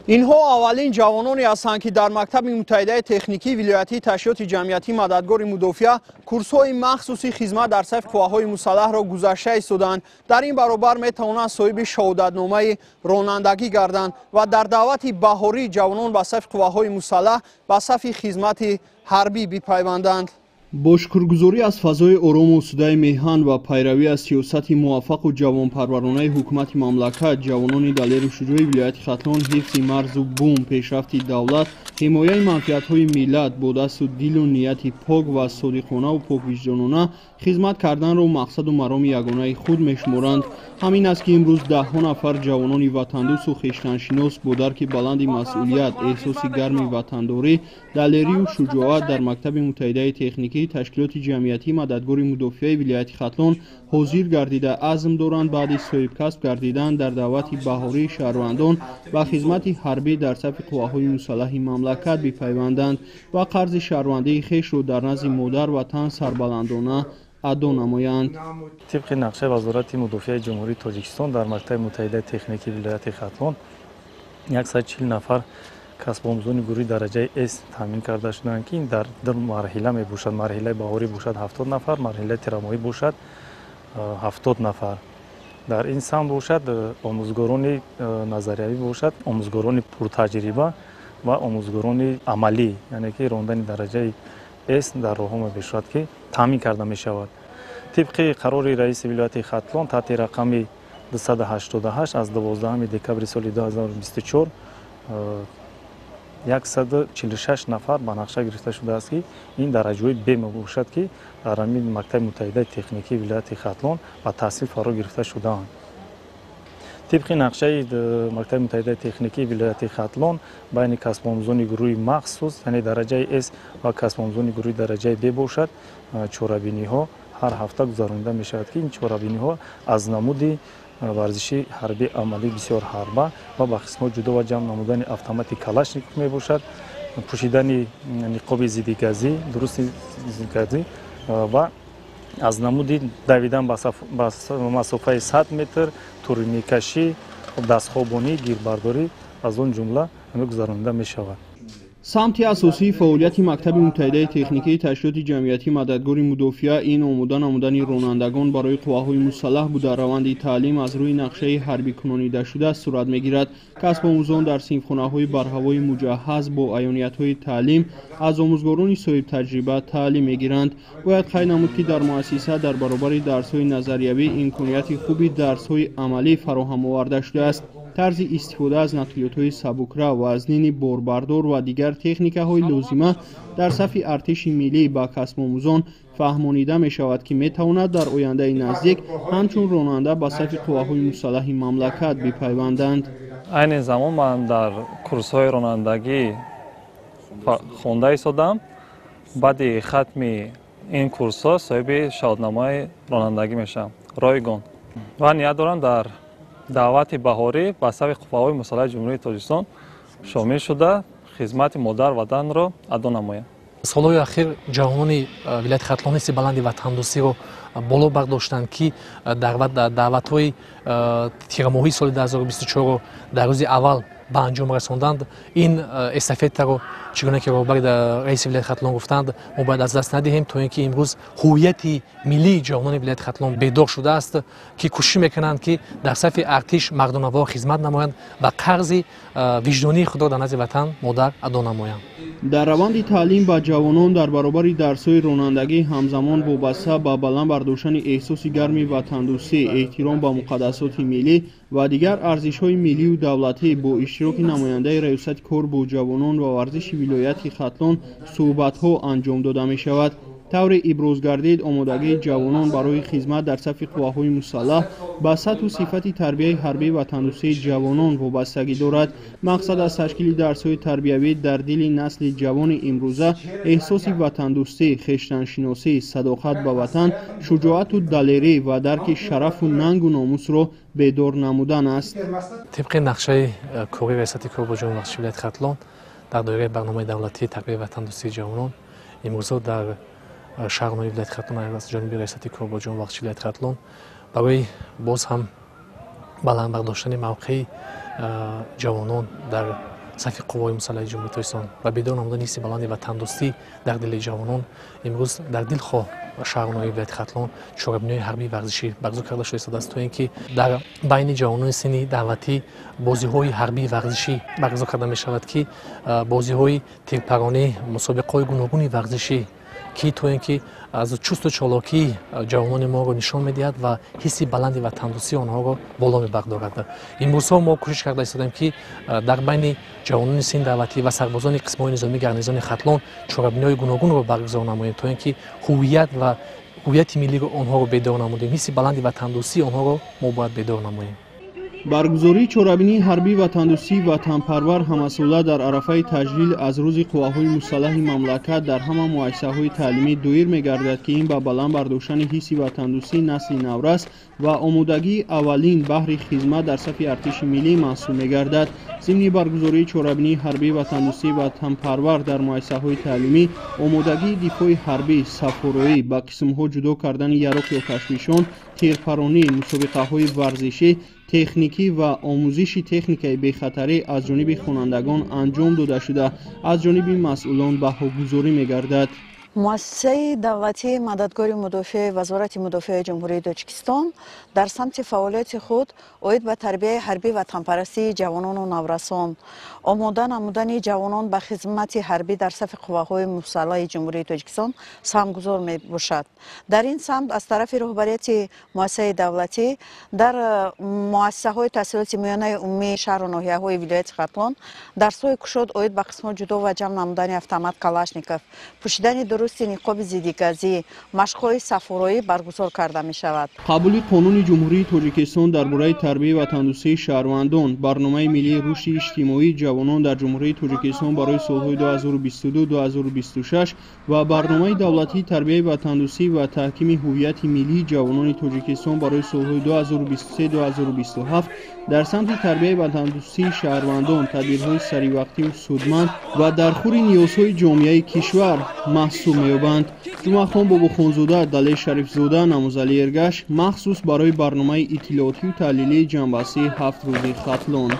اینها اولین جوانانی هستند که در مکتب متحده تکنیکی ولایتی تشکیلات جمعیتی مددگار مدافع کورس‌های مخصوصی خدمت در صف قواهای مسلح را گذشته ایستادند. در این برابر می‌توانند صاحب شهادتنامه رانندگی گردند و در دعوت بهاری جوانان به صف قواهای مسلح به صف خدمت حربی بپیوندند. با شکرگزاری از فضای آرام و آسوده میهن و پیروی از سیاست موفق و جوانپرورانه حکومت مملکت، جوانان دلیر و شجاع ولایت ختلان حفظ مرز و بوم، پیشرفت دولت، حمایت منفعت‌های ملت با دست و دل و نیت پاک و صادقانه و پاک وجدانانه خدمت کردن را مقصد و مرام یگانه خود می‌شمارند. همین است که امروز ده‌ها نفر جوانان وطندوست و خویشتن‌شناس با درک بلند مسئولیت، احساس گرم وطنداری، دلیری و شجاعت در مکتب متحده تکنیکی تشکیلات جمعیتی مددگار مدافع ولایت ختلان حاضر گردیده عزم دارند بعد صاحب کسب گردیدن در دعوت بهاری شهروندان و خدمت حربی در صف قواهای مسلح مملکت بپیوندند و قرض شهروندی خویش را در نزد مادر وطن سربلندانه ادا نمایند. طبق نقشه وزارت مدافع جمهوری تاجیکستان در مکتب متحده تکنیکی ولایت ختلان 140 نفر کسب آموزان گروه درجه اس تامین کرده شدند که این در دو مرحله می باشد. مرحله بهاری باشد 70 نفر، مرحله ترمایی باشد 70 نفر. در این سهم باشد آموزگاران نظریوی باشد، آموزگاران پرتجربه و آموزگاران عملی، یعنی که راندن درجه اس در راه‌ها باشد که تامین کرده می شود. طبق قرار رئیس ولایت ختلان تحت رقم 288 از 12 دکبر سال 2024 146 نفر به نقشه گرفته شده است که این درجه ب باشد که در همین مکتب متحده تکنیکی ولایت ختلان و تحصیل فرا گرفته شده‌اند. طبق نقشه مکتب متحده تکنیکی ولایت ختلان بین کسب آموزان گروه مخصوص یعنی درجه اس و کسب آموزان گروه درجه ب باشد چهاربینی ها هر هفته گذرانده می شود که این چهاربینی ها از نمود ورزشی حربی عملی بسیار حربه و با قسمت جدا و جمع نمودن اتومات کلاشنیکوف می باشد، پوشیدن نقاب ضد گازی درست گازی و از نمود دویدن با مسافه 100 متر، تورنی کشی، دستخوابانی، گیربرداری از اون جمله گذرانده می شود. سمت اساسی فعالیت مکتب متحده تکنیکی تشکیلات جمعیتی مددگار مدافع این نمودن رانندگان برای قواهای مسلح بود در روند تعلیم از روی نقشه حربی کنانیده شده صورت میگیرد. کسب آموزان در صنفخانه‌های برهوای مجهز با عیانیت‌های تعلیم از آموزگاران صاحب تجربه تعلیم میگیرند. باید خیلی نمود که در مؤسسه در برابر درس‌های نظریوی امکانیت خوبی درس‌های عملی فراهم آورده شده است. طرز استفاده از نقلیات‌های سبک‌رو و وزنین باربردار و دیگر تکنیک‌های لازمه در صف ارتش ملی با کسب آموزان فهمانیده می شود که می تواند در آینده نزدیک همچون راننده به صف قواهای مسلح مملکت بپیوندند. این زمان من در کورس‌های رانندگی خوانده ایستادم. بعد ختم این کورس‌ها صاحب شهادتنامه رانندگی میشم رایگان و نیت دارم در دعوت بهاری به صف قواهای مسلح جمهوری تاجیکستان شامل شده خدمت مادر وطن را ادا نمایم. سالهای اخیر جوانان ولایت ختلان حس بلند وطندوستی را بالا برداشتند که دعوت‌های تیرماهی سال 2024 را در روز اول به انجام رساندند. این استافت را چگونه که رهبر رئیس ولایت ختلان گفتند ما باید از دست ندهیم تا اینکه امروز هویت ملی جوانان ولایت ختلان بیدار شده است که کوشش میکنند که در صف ارتش مردانه‌وار خدمت نمایند و قرض وجدانی خود را در نزد وطن مادر ادا نمایند. در روند تعلیم با جوانان در برابر درس‌های رانندگی همزمان وابسته به بلند برداشتن احساس گرم وطندوستی، احترام به مقدسات ملی و دیگر ارزش‌های ملی و دولتی با اشتراک نماینده ریاست کار با جوانان و ورزش ولایت ختلان صحبت‌ها انجام داده می‌شود. طور ابراز گردید آمادگی جوانان برای خدمت در صف قواهای مسلح به سطح و صفت تربیت حربی و تندرستی جوانان وابستگی دارد. مقصد از تشکیل درس‌های تربیوی در دل نسل جوان امروزه احساس وطندوستی، خویشتن‌شناسی، صداقت به وطن، شجاعت و دلیری و درک شرف و ننگ و ناموس را بیدار نمودن است. طبق نقشه کاری ریاست کار با جوانان بخش ولایت ختلان در دایره برنامه دولتی تربیت وطندوستی جوانان امروز در شهرنامه ولایت ختلان از جانب ریاست کار با جوانان بخش ولایت ختلان برای باز هم بلند برداشتن موقع جوانان در صف قوای مسلح جمهوری تاجیکستان و بدون نمودن حس بلند و تندرستی در دل جوانان امروز در دلخواه شهرنامه ولایت ختلان چوگابی‌های حربی ورزشی برگزار کرده شده است تا اینکه در بین جوانان سنی دعوتی بازی‌های حربی ورزشی برگزار کرده می‌شود که بازی‌های تیرپرانی مسابقه‌های گوناگون ورزشی که تو اینکه از چست و چالاکی جوانان ما رو نشان می‌دهد و حسی بلندی و تندرستی آنها رو بالا می‌بردارد. این روزها ما کوشش کرده هستیم که در بین جوانان سن دعوتی و سربازان قسم‌های نظامی گارنیزون ختلان چوگابی‌های گوناگون رو برگزار نماییم تا اینکه هویت ملی رو آنها رو بیدار نمودیم. حسی بلندی و تندرستی آنها رو ما باید بیدار نماییم. برگزاری چوگابی حربی و تندرستی وطنپرور همساله در عرفه تجلیل از روز قواهای مسلح مملکت در همه مؤسسه‌های تعلیمی دویر می‌گردد که این به بلند برداشتن حس وطن‌دوستی نسل نو است و آمادگی اولین بهر خدمت در صف ارتش ملی محسوب می‌گردد. ضمن برگزاری چوگابی حربی و تندرستی وطنپرور در مؤسسه‌های تعلیمی آمادگی دفاع حربی، سفارایی، با قسم‌ها جدا کردن یراق یا کشمشان، تیرپرانی، مسابقه‌های ورزشی، تکنیکی و آموزش تکنیکی بی‌خطری از جانب خوانندگان انجام داده شده از جانب مسئولان بهاگذاری می‌گردد. مؤسسه دولتی مددگار مدافع وزارت مدافع جمهوری تاجیکستان در سمت فعالیت خود عاید به تربیت حربی و وطنپرستی جوانان و نورسان، آماده نمودن جوانان به خدمت حربی در صف قواهای مسلح جمهوری تاجیکستان سهمگذار می باشد. در این سمت از طرف رهبریت مؤسسه دولتی در مؤسسه‌های تحصیلات میانه عمومی شهر و ناحیه‌های ولایت ختلان درس‌های کشاد عاید به قسم‌ها جدا و جمع نمودن автомат کلاشنیکوف، پوشیدن درست نقاب ضد گازی، مشق‌های سفارایی برگزار کرده می شود. قبول قانون جمهوری تاجیکستان درباره تربیت و تندرستی شهروندان، برنامه ملی رشد اجتماعی جوانان در جمهوری تاجیکستان برای سال‌های 2022-2026 و برنامه دولتی تربیت و تندرستی و تحکیم هویت ملی جوانان تاجیکستان برای سال‌های 2023-2027 در سمت تربیت و تندرستی شهروندان تدبیرهای سریع و سودمند و در خور نیازهای جامعه کشور محسوب می‌یابند. جمعه‌خان باباخانزاده، دلی شریفزاده، نمازعلی ارگش مخصوص برای برنامه اطلاعاتی و تحلیلی جنبشی 7 روزه ختلان.